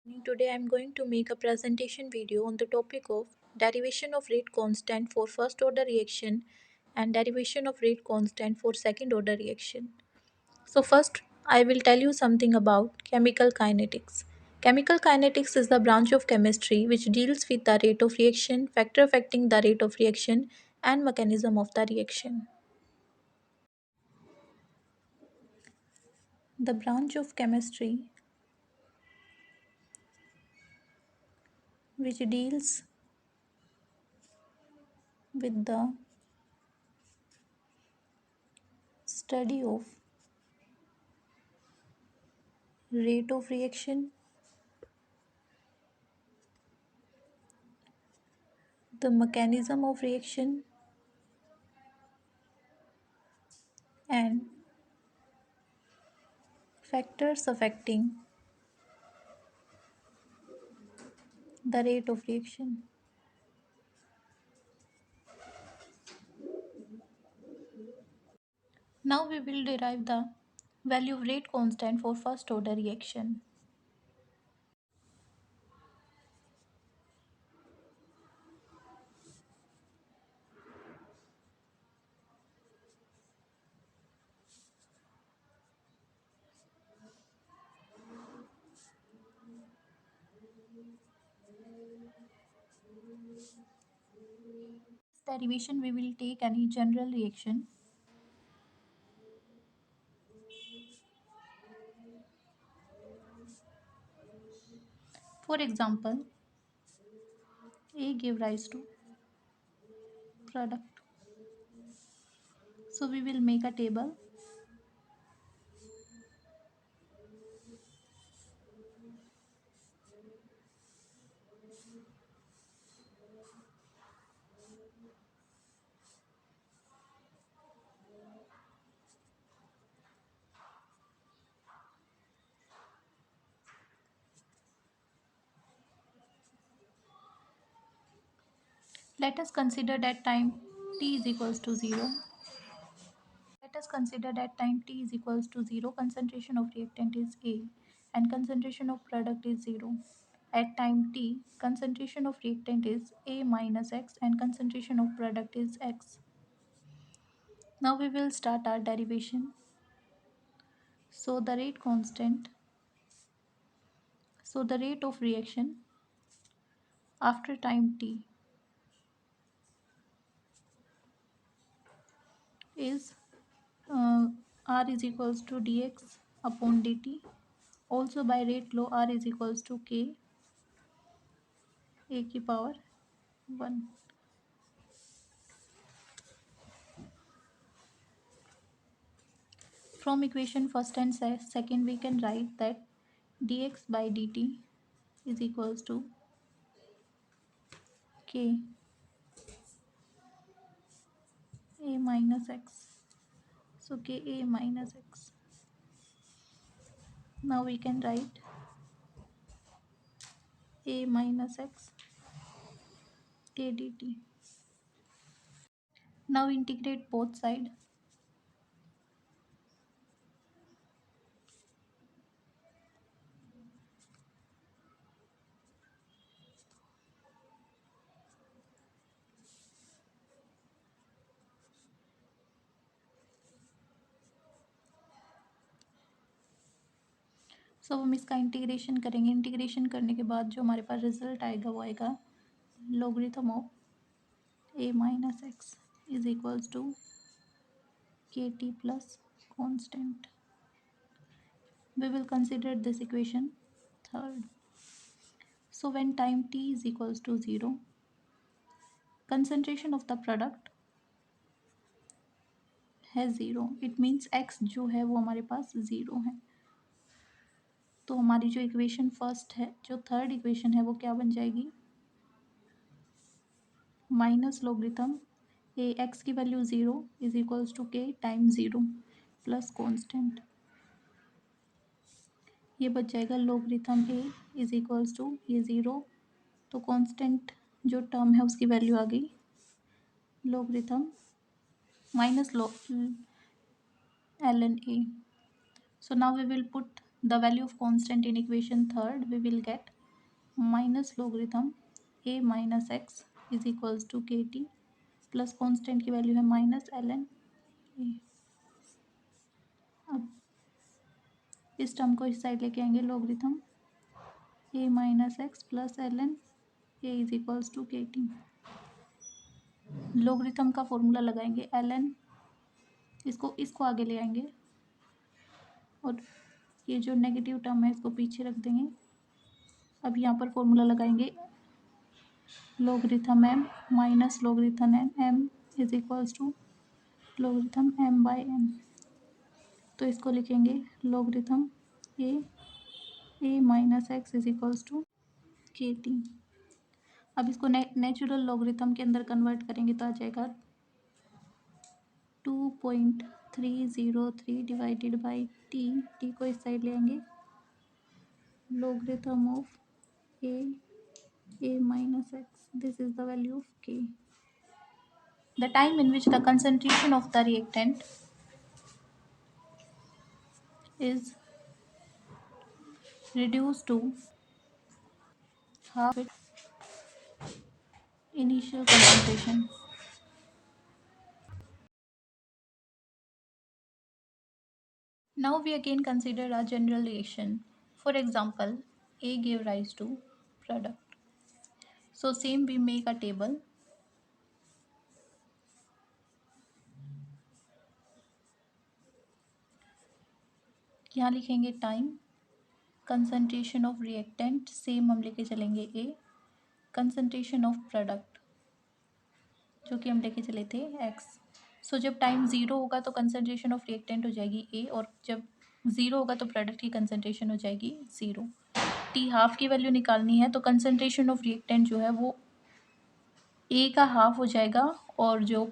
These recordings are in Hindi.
Today I am going to make a presentation video on the topic of derivation of rate constant for first order reaction and derivation of rate constant for second order reaction. So first I will tell you something about chemical kinetics. Chemical kinetics is the branch of chemistry which deals with the rate of reaction, factor affecting the rate of reaction and mechanism of the reaction. The branch of chemistry which deals with the study of rate of reaction, the mechanism of reaction, and factors affecting the rate of reaction. Now we will derive the value of rate constant for first order reaction. Derivation we will take any general reaction. For example, A give rise to product. So we will make a table. Let us consider that time t is equals to 0. Let us consider that time t is equals to 0, concentration of reactant is A and concentration of product is 0. At time t, concentration of reactant is A minus X and concentration of product is X. Now we will start our derivation. So the rate constant, so the rate of reaction after time t is R is equals to dx upon dt. Also by rate law R is equals to k a की power 1. From equation first and second we can write that dx by dt is equals to k a minus x. So k a minus x. Now we can write a minus x k dt. Now integrate both sides. सो हम इसका इंटीग्रेशन करेंगे. इंटीग्रेशन करने के बाद जो हमारे पास रिजल्ट आएगा वो आएगा logarithm of a minus x is equals to kt plus constant. We will consider this equation third. So when time t is equals to 0, concentration of the product है 0. It means x जो है वो हमारे पास 0 है. तो हमारी जो इक्वेशन फर्स्ट है, जो थर्ड इक्वेशन है वो क्या बन जाएगी, माइनस लोगरिथम ए एक्स की value 0 is equals to k time 0 plus constant. ये बच जाएगा logarithm a is equals to ये 0, तो कॉन्स्टेंट जो टर्म है उसकी वैल्यू आ गई logarithm minus ln a. So now we will put the value of constant in equation third. We will get minus logarithm a minus x is equals to के टी प्लस कॉन्स्टेंट की वैल्यू है माइनस एल एन ए। अब इस टर्म को इस साइड लेके आएंगे, logarithm a minus x plus l n a is equals to के टी। लोगरिथम का फॉर्मूला लगाएंगे एल एन, इसको आगे ले आएंगे और ये जो नेगेटिव टर्म है इसको पीछे रख देंगे। अब यहाँ पर फॉर्मूला लगाएंगे logarithm m minus logarithm m is equals to logarithm m by n. तो इसको लिखेंगे logarithm a minus x is equals to के टी। अब इसको नेचुरल लोगरिथम के अंदर कन्वर्ट करेंगे तो आ जाएगा 2.303 डिवाइडेड बाई टी को इस साइड ले आएंगे, logarithm of a minus x. This is the value of k. The time in which the concentration of the reactant is reduced to half its initial concentration. Now we again consider a general reaction. For example, A gave rise to product. So same we make a table. यहाँ लिखेंगे time, concentration of reactant same हम लेके चलेंगे A, कंसंट्रेशन ऑफ प्रोडक्ट जो कि हम लेके चले थे x। सो जब टाइम ज़ीरो होगा तो कंसंट्रेशन ऑफ रिएक्टेंट हो जाएगी A, और जब ज़ीरो होगा तो प्रोडक्ट की कंसंट्रेशन हो जाएगी ज़ीरो। टी हाफ की वैल्यू निकालनी है तो कंसंट्रेशन ऑफ रिएक्टेंट जो है वो A का हाफ हो जाएगा और जो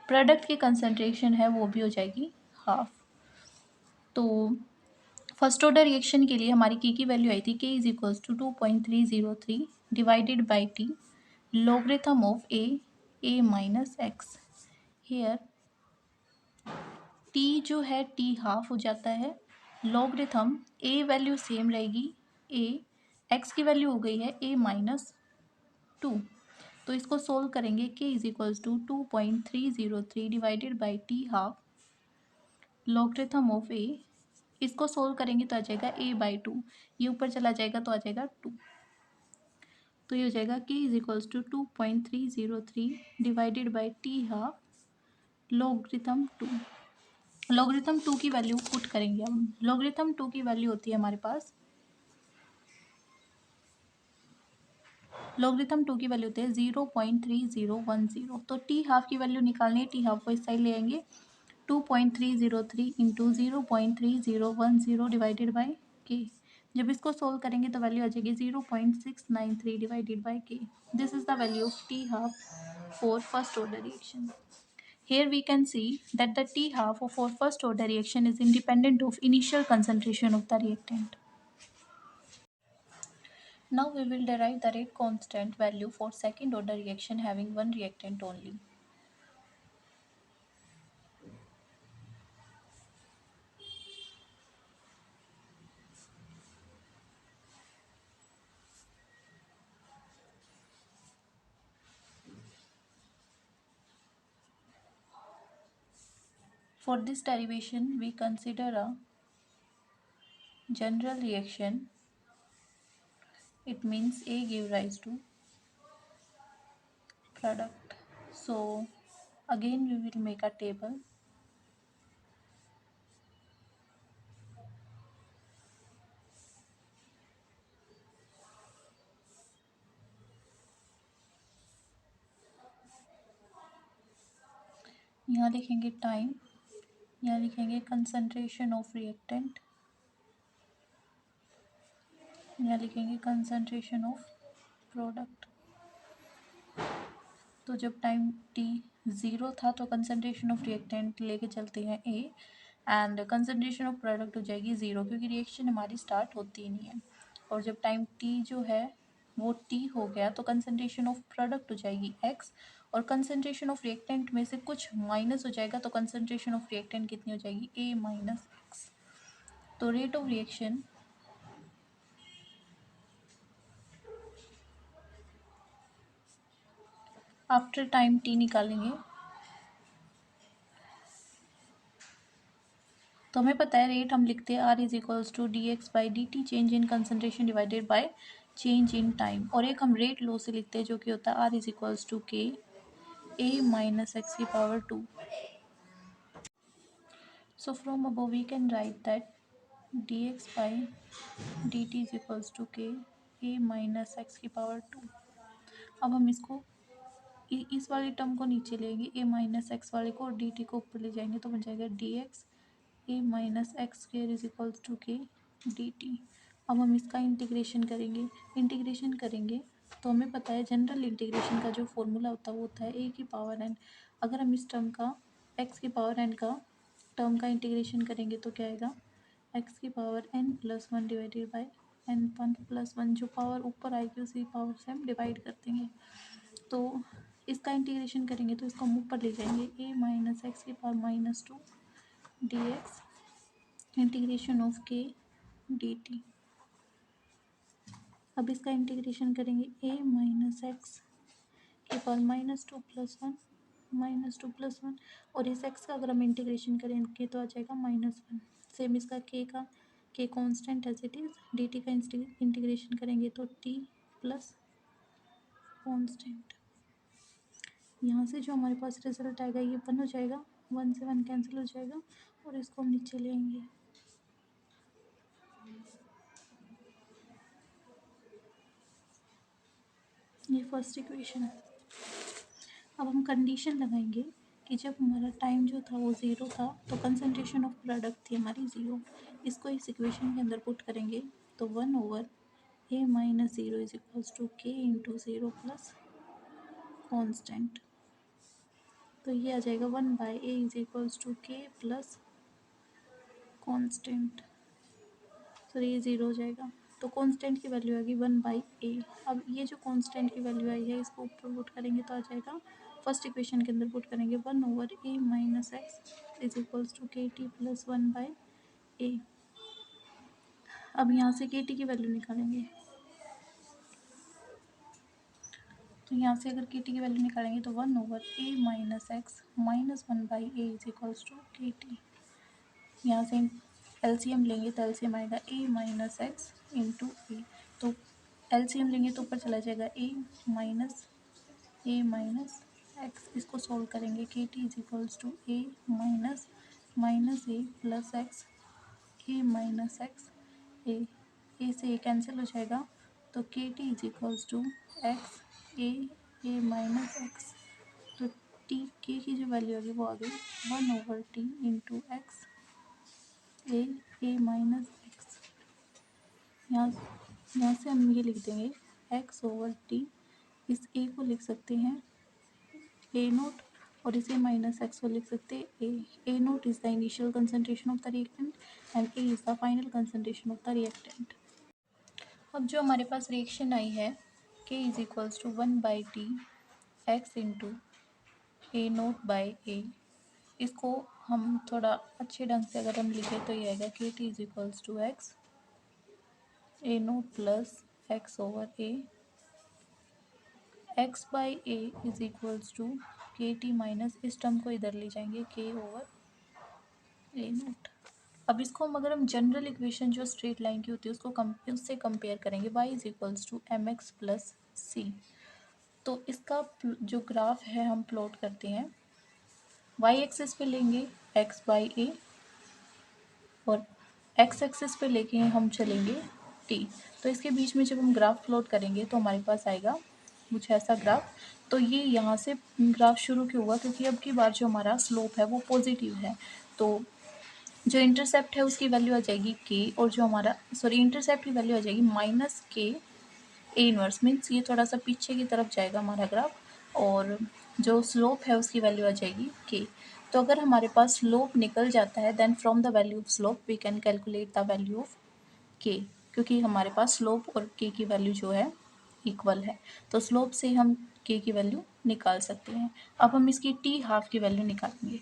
प्रोडक्ट की कंसंट्रेशन है वो भी हो जाएगी हाफ। तो फर्स्ट ऑर्डर रिएक्शन के लिए हमारी की वैल्यू आई थी k is equals to 2.303 divided by t logarithm of a minus x. Here t जो है t हाफ हो जाता है, logarithm a वैल्यू सेम रहेगी a, x की वैल्यू हो गई है a माइनस 2। तो इसको सोल्व करेंगे k is equals to 2.303 divided by t half logarithm of a। इसको सोल्व करेंगे तो आ जाएगा a बाई 2, ये ऊपर चला जाएगा तो आ जाएगा 2। तो ये हो जाएगा k is equals to 2.303 divided by t half logarithm 2। logarithm 2 की वैल्यू पुट करेंगे हम। logarithm 2 की वैल्यू होती है हमारे पास, logarithm 2 की वैल्यू होती है 0.3010। तो टी हाफ की वैल्यू निकालनी है, टी हाफ को इस साइड ले आएंगे, 2.303 इंटू 0.3010 डिवाइडेड बाई के। जब इसको सोल्व करेंगे तो वैल्यू आ जाएगी 0.693 डिवाइडेड बाई के। This is the value of T half for first order reaction. Here we can see that the T half of our first order reaction is independent of initial concentration of the reactant. Now we will derive the rate constant value for second order reaction having one reactant only. For this derivation we consider a general reaction. It means A give rise to product. So again we will make a table. यहाँ लिखेंगे टाइम, यहाँ लिखेंगे कंसंट्रेशन ऑफ रिएक्टेंट, यहाँ लिखेंगे कंसंट्रेशन ऑफ प्रोडक्ट। तो जब टाइम t ज़ीरो था तो कंसंट्रेशन ऑफ रिएक्टेंट लेके चलते हैं A, and concentration of product हो जाएगी ज़ीरो क्योंकि रिएक्शन हमारी स्टार्ट होती ही नहीं है। और जब टाइम t जो है वो t हो गया तो कंसंट्रेशन ऑफ प्रोडक्ट हो जाएगी x, और कंसंट्रेशन ऑफ रिएक्टेंट में से कुछ माइनस हो जाएगा तो कंसंट्रेशन ऑफ रिएक्टेंट कितनी हो जाएगी A माइनस एक्स। तो rate of reaction after time t निकालेंगे तो हमें पता है रेट हम लिखते हैं r is equals to d x by d t, change in concentration divided by change in time. और एक हम रेट लो से लिखते हैं जो कि होता है आर इज इक्वल्स टू के ए माइनस एक्स की power 2। So from above we can write that dx by dt is equals to k a minus x की पावर 2। अब हम इसको इस वाले टर्म को नीचे लेंगे a माइनस एक्स वाले को, और dt को ऊपर ले जाएंगे तो बन जाएगा dx a minus x square is equals to k dt। अब हम इसका इंटीग्रेशन करेंगे तो हमें पता है जनरल इंटीग्रेशन का जो फॉर्मूला होता है वो होता है a की पावर n। अगर हम इस टर्म का x की पावर n का टर्म का इंटीग्रेशन करेंगे तो क्या आएगा, x की power n plus one divided by n plus one, जो पावर ऊपर आएगी उसी पावर से हम डिवाइड कर देंगे। तो इसका इंटीग्रेशन करेंगे तो इसको हम ऊपर ले जाएंगे a माइनस एक्स की power minus 2 D x integration of के डी टी। अब इसका इंटीग्रेशन करेंगे a माइनस एक्स के power minus two plus one, और इस x का अगर हम इंटीग्रेशन करेंगे तो आ जाएगा -1। सेम इसका k constant as it is, dt का इंटीग्रेशन करेंगे तो t प्लस कांस्टेंट। यहाँ से जो हमारे पास रिजल्ट आएगा ये 1 हो जाएगा, 1 से 1 कैंसिल हो जाएगा और इसको हम नीचे ले आएंगे। ये फर्स्ट इक्वेशन है। अब हम कंडीशन लगाएंगे कि जब हमारा टाइम जो था वो 0 था तो कंसंट्रेशन ऑफ प्रोडक्ट थी हमारी 0। इसको इस इक्वेशन के अंदर पुट करेंगे तो 1/a minus 0 is equals to k into 0 plus constant. तो ये आ जाएगा 1/a is equals to k plus constant. तो ये 0 हो जाएगा तो कांस्टेंट की वैल्यू आएगी 1/a। अब ये जो कांस्टेंट की वैल्यू आई है इसको ऊपर पुट करेंगे तो आ जाएगा, फर्स्ट इक्वेशन के अंदर पुट करेंगे 1/a minus x is equals to के टी प्लस 1/a। अब यहाँ से के टी की वैल्यू निकालेंगे तो यहाँ से अगर के टी की वैल्यू निकालेंगे तो 1/a minus x minus 1/a is equals to के टी। यहाँ से एलसीएम लेंगे तो एलसीएम आएगा a minus x into a. तो एलसीएम लेंगे तो ऊपर चला जाएगा a माइनस एक्स। इसको सॉल्व करेंगे k T is equals to a minus a plus x a minus x a से ए कैंसिल हो जाएगा तो k T is equals to x a minus x. तो टी के की जो वैल्यू होगी वो आ गई 1/t into x a minus x. यहाँ से हम ये लिख देंगे x/t। इस a को लिख सकते हैं a नोट और इसे माइनस एक्स को लिख सकते हैं a naught is the initial concentration of the reactant and a is the final concentration of the reactant. अब जो हमारे पास रिएक्शन आई है k is equals to 1/t x into a naught by a, इसको हम थोड़ा अच्छे ढंग से अगर हम लिखें तो ये आएगा K T is equals to x A naught plus x/a x/a is equals to के टी माइनस इस टर्म को इधर ले जाएंगे k/a नोट। अब इसको हम जनरल इक्वेशन जो स्ट्रेट लाइन की होती है उससे कंपेयर करेंगे y is equals to M X plus C. तो इसका जो ग्राफ है हम प्लॉट करते हैं, y एक्सिस पे लेंगे x/a और x एक्सिस पे लेके हम चलेंगे t। तो इसके बीच में जब हम ग्राफ प्लॉट करेंगे तो हमारे पास आएगा कुछ ऐसा ग्राफ। तो ये यहाँ से ग्राफ शुरू क्यों हुआ, क्योंकि अब की बार जो हमारा स्लोप है वो पॉजिटिव है। तो जो इंटरसेप्ट है उसकी वैल्यू आ जाएगी k, और जो हमारा इंटरसेप्ट की वैल्यू आ जाएगी minus k A inverse, means ये थोड़ा सा पीछे की तरफ जाएगा हमारा ग्राफ, और जो स्लोप है उसकी वैल्यू आ जाएगी k। तो अगर हमारे पास स्लोप निकल जाता है then from the value of slope we can calculate the value of k, क्योंकि हमारे पास स्लोप और k की वैल्यू जो है इक्वल है। तो स्लोप से हम k की वैल्यू निकाल सकते हैं। अब हम इसकी t हाफ की वैल्यू निकालेंगे।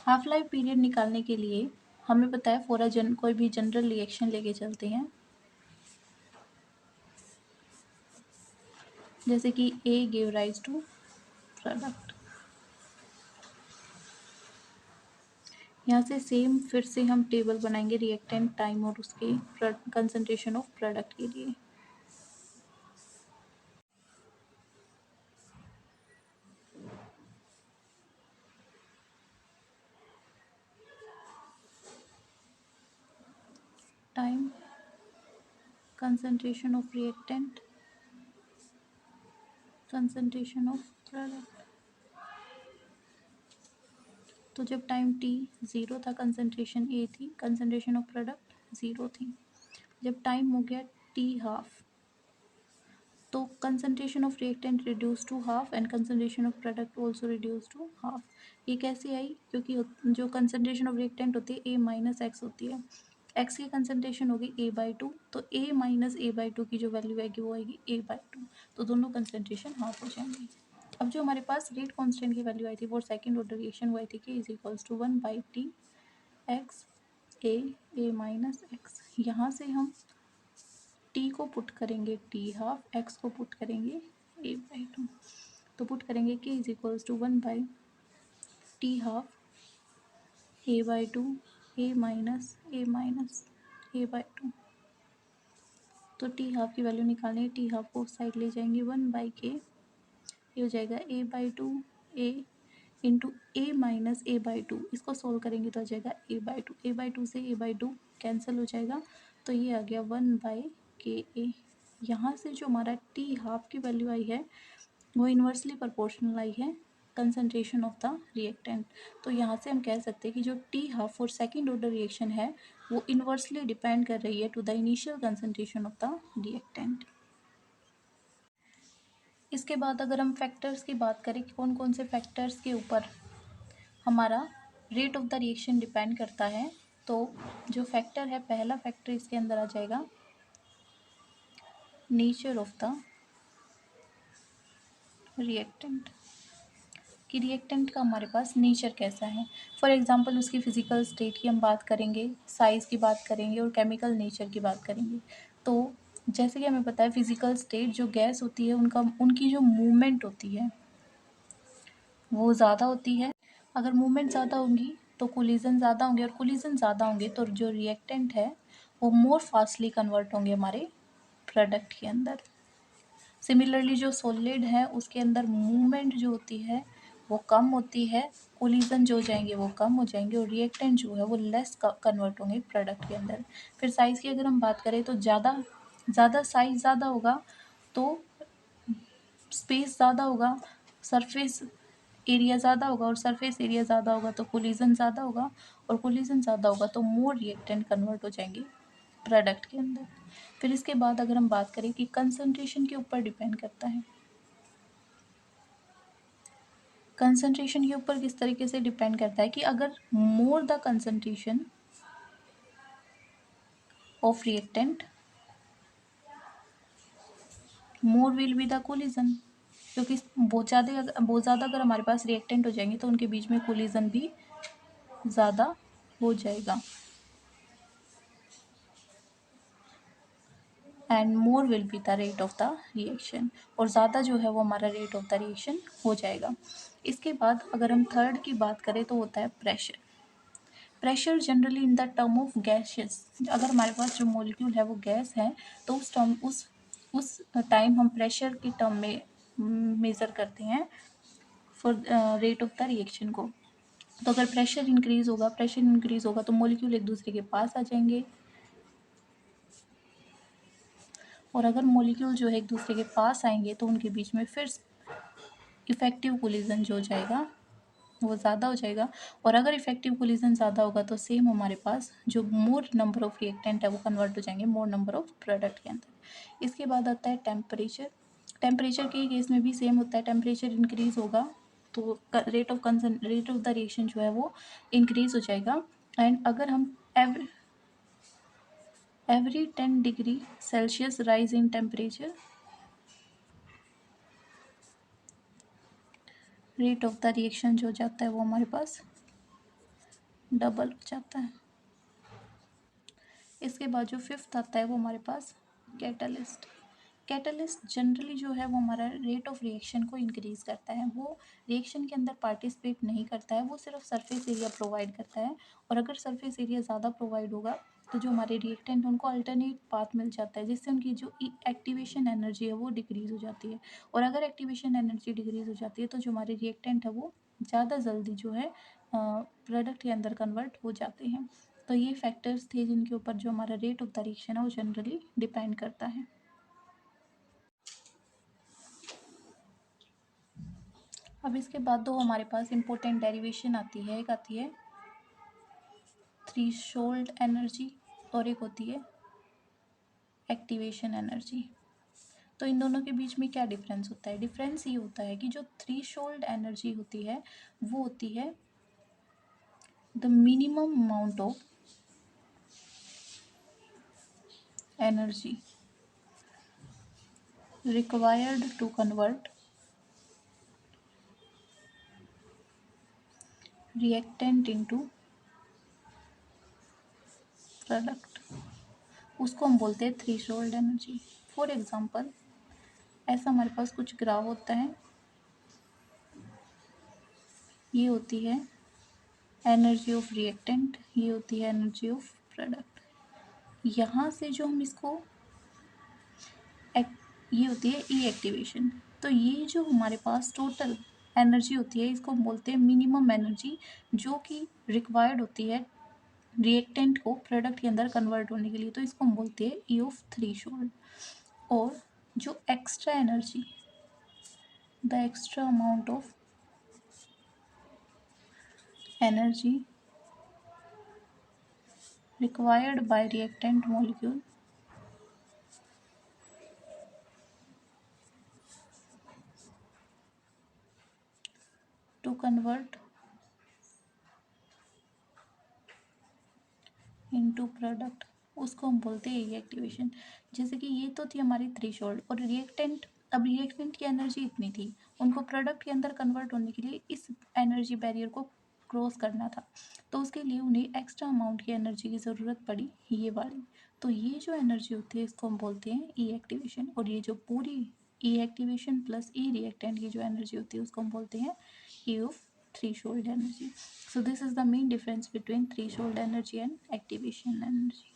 हाफ लाइफ पीरियड निकालने के लिए हमें पता है कोई भी जनरल रिएक्शन लेके चलते हैं, जैसे कि ए गिव राइज टू प्रोडक्ट। यहाँ से सेम फिर से हम टेबल बनाएंगे रिएक्टेंट टाइम और उसके कंसंट्रेशन ऑफ प्रोडक्ट के लिए। Time, concentration of reactant, concentration of product। तो जब टाइम t 0 था कंसंट्रेशन a थी, कंसंट्रेशन ऑफ प्रोडक्ट 0 थी। जब टाइम हो गया t हाफ तो concentration of reactant reduce to half and concentration of product also reduce to half. ये कैसे आई? क्योंकि जो कंसंट्रेशन ऑफ रिएक्टेंट होती है a माइनस एक्स होती है, x की कंसंट्रेशन होगी a/2, तो a माइनस a/2 की जो वैल्यू आएगी वो आएगी a/2, तो दोनों कंसंट्रेशन हाफ हो जाएंगी। अब जो हमारे पास रेट कांस्टेंट की वैल्यू आई थी वो सेकंड ऑर्डर रिएक्शन वो आई थी कि = 1/t x a minus x. यहाँ से हम t को पुट करेंगे t हाफ, x को पुट करेंगे a/2, तो पुट करेंगे कि = 1/t half a/2 a minus a/2। तो टी हाफ की वैल्यू निकालें, टी हाफ को साइड ले जाएंगे 1/k, ये हो जाएगा a/2 a into a minus a/2। इसको सोल्व करेंगे तो आ जाएगा a/2, a/2 से a/2 कैंसिल हो जाएगा, तो ये आ गया 1/ka। यहाँ से जो हमारा टी हाफ की वैल्यू आई है वो इन्वर्सली प्रोपोर्शनल आई है कंसंट्रेशन ऑफ द रिएक्टेंट। तो यहाँ से हम कह सकते हैं कि जो टी हाफ और सेकेंड ऑर्डर रिएक्शन है वो इन्वर्सली डिपेंड कर रही है to the initial concentration of the reactant. इसके बाद अगर हम फैक्टर्स की बात करें कि कौन कौन से फैक्टर्स के ऊपर हमारा rate of the reaction depend करता है, तो जो फैक्टर है, पहला फैक्टर इसके अंदर आ जाएगा नेचर ऑफ द रिएक्टेंट, कि रिएक्टेंट का हमारे पास नेचर कैसा है। फॉर एग्जांपल उसकी फिजिकल स्टेट की हम बात करेंगे, साइज़ की बात करेंगे और केमिकल नेचर की बात करेंगे। तो जैसे कि हमें पता है फिजिकल स्टेट, जो गैस होती है उनकी जो मूवमेंट होती है वो ज़्यादा होती है। अगर मूवमेंट ज़्यादा होंगी तो कोलिजन ज़्यादा होंगे, और कोलिजन ज़्यादा होंगे तो जो रिएक्टेंट है वो मोर फास्टली कन्वर्ट होंगे हमारे प्रोडक्ट के अंदर। सिमिलरली जो सॉलिड है उसके अंदर मूवमेंट जो होती है वो कम होती है, कोलिजन जो हो जाएंगे वो कम हो जाएंगे, और रिएक्टेंट जो है वो लेस कन्वर्ट होंगे प्रोडक्ट के अंदर। फिर साइज़ की अगर हम बात करें तो ज़्यादा साइज़ ज़्यादा होगा तो स्पेस ज़्यादा होगा, सरफेस एरिया ज़्यादा होगा, और सरफेस एरिया ज़्यादा होगा तो कोलिजन ज़्यादा होगा, और कोलिजन ज़्यादा होगा तो मोर रिएक्टेंट कन्वर्ट हो जाएंगे प्रोडक्ट के अंदर। फिर इसके बाद अगर हम बात करें कि कंसंट्रेशन के ऊपर डिपेंड करता है, कंसंट्रेशन के ऊपर किस तरीके से डिपेंड करता है कि अगर more the concentration of reactant more will be the collision, क्योंकि बहुत ज़्यादा अगर हमारे पास रिएक्टेंट हो जाएंगे तो उनके बीच में कोलिजन भी ज़्यादा हो जाएगा, and more will be the rate of the reaction, और ज़्यादा जो है वो हमारा रेट ऑफ द रिएक्शन हो जाएगा। इसके बाद अगर हम थर्ड की बात करें तो होता है pressure. Pressure generally in the term of gases, अगर हमारे पास जो मॉलिक्यूल है वो गैस है तो उस टाइम हम प्रेशर के टर्म में मेज़र करते हैं for rate of the reaction को। तो अगर प्रेशर इंक्रीज़ होगा तो मॉलिक्यूल एक दूसरे के पास आ जाएंगे, और अगर मॉलिक्यूल जो है एक दूसरे के पास आएंगे तो उनके बीच में फिर इफ़ेक्टिव कोलिजन जो हो जाएगा वो ज़्यादा हो जाएगा, और अगर इफेक्टिव कोलिजन ज़्यादा होगा तो सेम हमारे पास जो मोर नंबर ऑफ रिएक्टेंट है वो कन्वर्ट हो जाएंगे मोर नंबर ऑफ प्रोडक्ट के अंदर। इसके बाद आता है टेम्परेचर। टेम्परेचर के केस में भी सेम होता है, टेम्परेचर इंक्रीज़ होगा तो रेट ऑफ द रिएक्शन जो है वो इंक्रीज़ हो जाएगा, एंड अगर हम every 10 degree Celsius rise in temperature, rate of the reaction जो हो जाता है वो हमारे पास डबल हो जाता है। इसके बाद जो फिफ्थ आता है वो हमारे पास कैटलिस्ट। कैटलिस्ट जनरली जो है वो हमारा रेट ऑफ रिएक्शन को इंक्रीज़ करता है। वो रिएक्शन के अंदर पार्टिसिपेट नहीं करता है, वो सिर्फ सरफेस एरिया प्रोवाइड करता है। और अगर सरफेस एरिया ज़्यादा प्रोवाइड होगा तो जो हमारे रिएक्टेंट उनको अल्टरनेट पाथ मिल जाता है, जिससे उनकी जो एक्टिवेशन एनर्जी है वो डिक्रीज़ हो जाती है। और अगर एक्टिवेशन एनर्जी डिक्रीज़ हो जाती है तो जो हमारे रिएक्टेंट है वो ज़्यादा जल्दी जो है प्रोडक्ट के अंदर कन्वर्ट हो जाते हैं। तो ये फैक्टर्स थे जिनके ऊपर जो हमारा रेट ऑफ द रिएक्शन है वो जनरली डिपेंड करता है। अब इसके बाद दो हमारे पास इम्पोर्टेंट डेरिवेशन आती है। एक आती है थ्रेशोल्ड एनर्जी और एक होती है एक्टिवेशन एनर्जी। तो इन दोनों के बीच में क्या डिफरेंस होता है? डिफरेंस ये होता है कि जो थ्रेशोल्ड एनर्जी होती है वो होती है the minimum amount of energy required to convert reactant into product. उसको हम बोलते हैं थ्रेशोल्ड एनर्जी। फॉर एग्जांपल ऐसा हमारे पास कुछ ग्राफ होता है, ये होती है एनर्जी ऑफ रिएक्टेंट, ये होती है एनर्जी ऑफ प्रोडक्ट। यहाँ से जो हम इसको ये होती है ई एक्टिवेशन। तो ये जो हमारे पास टोटल एनर्जी होती है इसको हम बोलते हैं मिनिमम एनर्जी, जो कि रिक्वायर्ड होती है रिएक्टेंट को प्रोडक्ट के अंदर कन्वर्ट होने के लिए। तो इसको हम बोलते हैं ई ऑफ थ्रेशोल्ड। और जो extra energy, the extra amount of energy required by reactant molecule to convert into product, उसको हम बोलते हैं रिएक्टिवेशन। जैसे कि ये तो थी हमारी थ्रेशोल्ड और रिएक्टेंट, अब रिएक्टेंट की एनर्जी इतनी थी, उनको प्रोडक्ट के अंदर कन्वर्ट होने के लिए इस एनर्जी बैरियर को क्रॉस करना था, तो उसके लिए उन्हें एक्स्ट्रा अमाउंट की एनर्जी की ज़रूरत पड़ी, ये वाली। तो ये जो एनर्जी होती है इसको हम बोलते हैं ई एक्टिवेशन। और ये जो पूरी ई एक्टिवेशन प्लस ई रिएक्टेंट की जो एनर्जी होती है उसको हम बोलते हैं ई of threshold energy. So this is the main difference between threshold energy and activation energy.